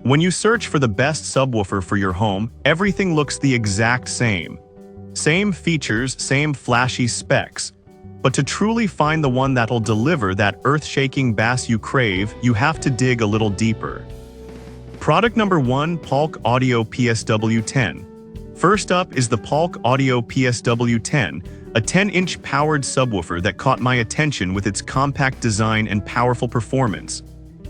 When you search for the best subwoofer for your home, everything looks the exact same. Same features, same flashy specs. But to truly find the one that'll deliver that earth-shaking bass you crave, you have to dig a little deeper. Product number 1, Polk Audio PSW10. First up is the Polk Audio PSW10, a 10-inch powered subwoofer that caught my attention with its compact design and powerful performance.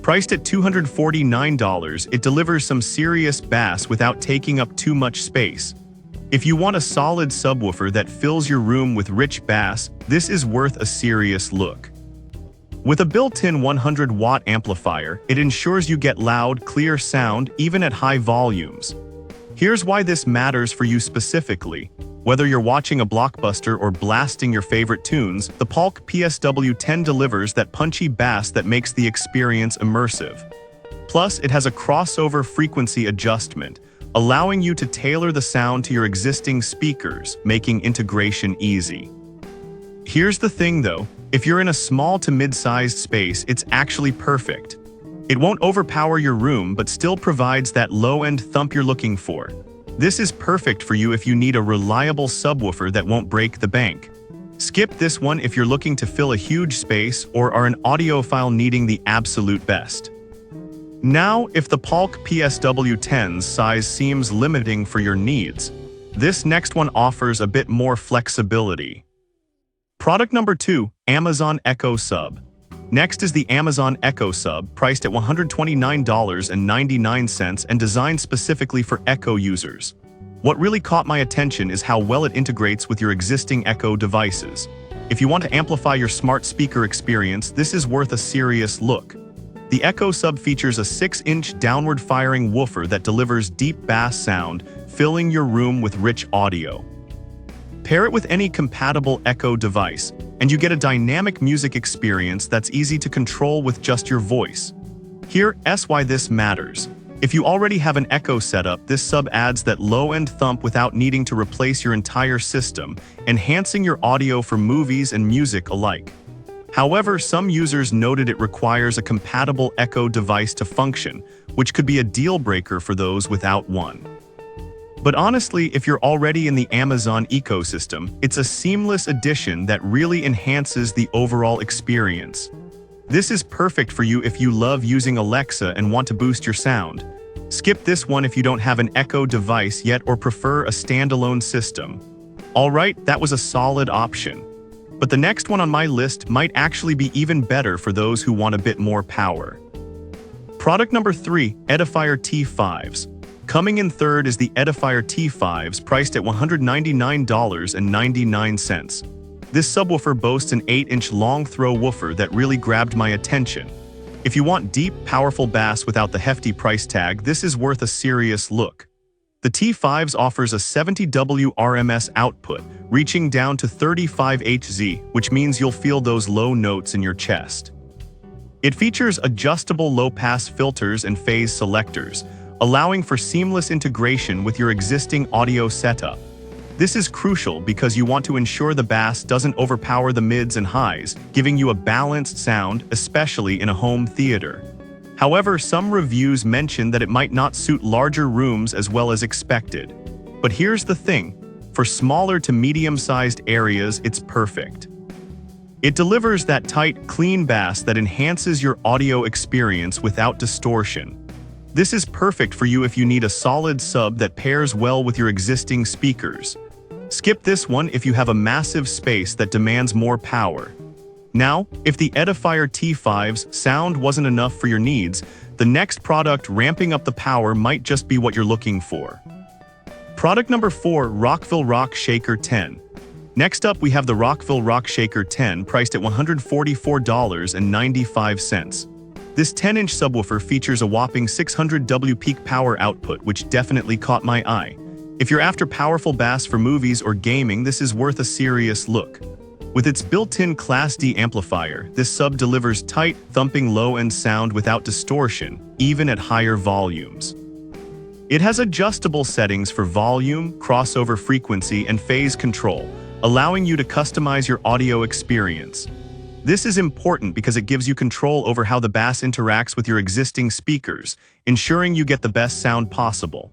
Priced at $249, it delivers some serious bass without taking up too much space. If you want a solid subwoofer that fills your room with rich bass, this is worth a serious look. With a built-in 100-watt amplifier, it ensures you get loud, clear sound even at high volumes. Here's why this matters for you specifically. Whether you're watching a blockbuster or blasting your favorite tunes, the Polk PSW10 delivers that punchy bass that makes the experience immersive. Plus, it has a crossover frequency adjustment, allowing you to tailor the sound to your existing speakers, making integration easy. Here's the thing though, if you're in a small to mid-sized space, it's actually perfect. It won't overpower your room but still provides that low-end thump you're looking for. This is perfect for you if you need a reliable subwoofer that won't break the bank. Skip this one if you're looking to fill a huge space or are an audiophile needing the absolute best. Now, if the Polk PSW10's size seems limiting for your needs, this next one offers a bit more flexibility. Product number 2, Amazon Echo Sub. Next is the Amazon Echo Sub, priced at $129.99 and designed specifically for Echo users. What really caught my attention is how well it integrates with your existing Echo devices. If you want to amplify your smart speaker experience, this is worth a serious look. The Echo Sub features a 6-inch downward-firing woofer that delivers deep bass sound, filling your room with rich audio. Pair it with any compatible Echo device, and you get a dynamic music experience that's easy to control with just your voice. Here's why this matters. If you already have an Echo setup, this sub adds that low-end thump without needing to replace your entire system, enhancing your audio for movies and music alike. However, some users noted it requires a compatible Echo device to function, which could be a deal-breaker for those without one. But honestly, if you're already in the Amazon ecosystem, it's a seamless addition that really enhances the overall experience. This is perfect for you if you love using Alexa and want to boost your sound. Skip this one if you don't have an Echo device yet or prefer a standalone system. Alright, that was a solid option. But the next one on my list might actually be even better for those who want a bit more power. Product number 3, Edifier T5s. Coming in third is the Edifier T5s, priced at $199.99. This subwoofer boasts an 8-inch long-throw woofer that really grabbed my attention. If you want deep, powerful bass without the hefty price tag, this is worth a serious look. The T5s offers a 70W RMS output, reaching down to 35 Hz, which means you'll feel those low notes in your chest. It features adjustable low-pass filters and phase selectors, allowing for seamless integration with your existing audio setup. This is crucial because you want to ensure the bass doesn't overpower the mids and highs, giving you a balanced sound, especially in a home theater. However, some reviews mention that it might not suit larger rooms as well as expected. But here's the thing, for smaller to medium-sized areas, it's perfect. It delivers that tight, clean bass that enhances your audio experience without distortion. This is perfect for you if you need a solid sub that pairs well with your existing speakers. Skip this one if you have a massive space that demands more power. Now, if the Edifier T5's sound wasn't enough for your needs, the next product ramping up the power might just be what you're looking for. Product number 4, Rockville Rock Shaker 10. Next up, we have the Rockville Rock Shaker 10, priced at $144.95. This 10-inch subwoofer features a whopping 600W peak power output, which definitely caught my eye. If you're after powerful bass for movies or gaming, this is worth a serious look. With its built-in Class D amplifier, this sub delivers tight, thumping low-end sound without distortion, even at higher volumes. It has adjustable settings for volume, crossover frequency, and phase control, allowing you to customize your audio experience. This is important because it gives you control over how the bass interacts with your existing speakers, ensuring you get the best sound possible.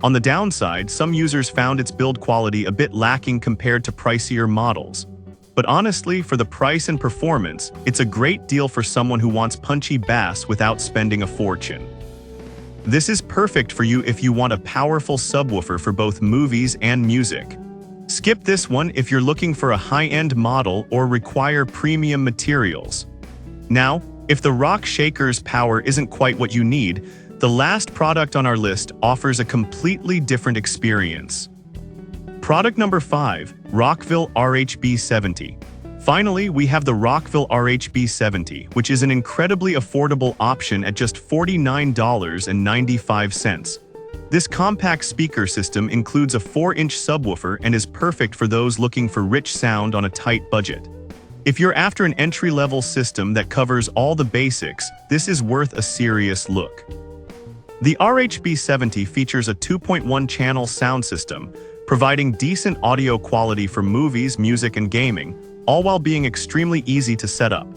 On the downside, some users found its build quality a bit lacking compared to pricier models. But honestly, for the price and performance, it's a great deal for someone who wants punchy bass without spending a fortune. This is perfect for you if you want a powerful subwoofer for both movies and music. Skip this one if you're looking for a high-end model or require premium materials. Now, if the Rock Shaker's power isn't quite what you need, the last product on our list offers a completely different experience. Product number 5, Rockville RHB70. Finally, we have the Rockville RHB70, which is an incredibly affordable option at just $49.95. This compact speaker system includes a 4-inch subwoofer and is perfect for those looking for rich sound on a tight budget. If you're after an entry-level system that covers all the basics, this is worth a serious look. The RHB70 features a 2.1-channel sound system, providing decent audio quality for movies, music, and gaming, all while being extremely easy to set up.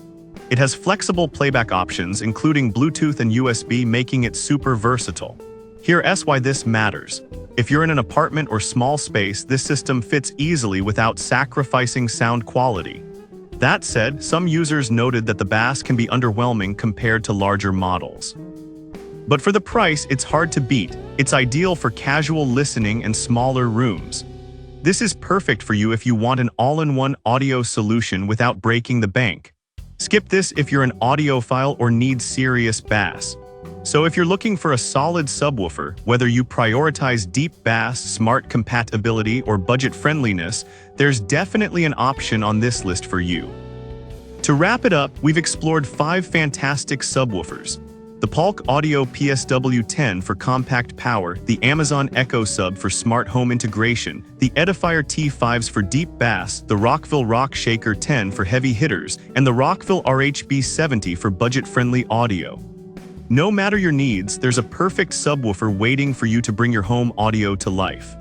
It has flexible playback options, including Bluetooth and USB, making it super versatile. Here's why this matters. If you're in an apartment or small space, this system fits easily without sacrificing sound quality. That said, some users noted that the bass can be underwhelming compared to larger models. But for the price, it's hard to beat. It's ideal for casual listening and smaller rooms. This is perfect for you if you want an all-in-one audio solution without breaking the bank. Skip this if you're an audiophile or need serious bass. So if you're looking for a solid subwoofer, whether you prioritize deep bass, smart compatibility, or budget friendliness, there's definitely an option on this list for you. To wrap it up, we've explored 5 fantastic subwoofers. The Polk Audio PSW10 for compact power, the Amazon Echo Sub for smart home integration, the Edifier T5s for deep bass, the Rockville Rock Shaker 10 for heavy hitters, and the Rockville RHB70 for budget-friendly audio. No matter your needs, there's a perfect subwoofer waiting for you to bring your home audio to life.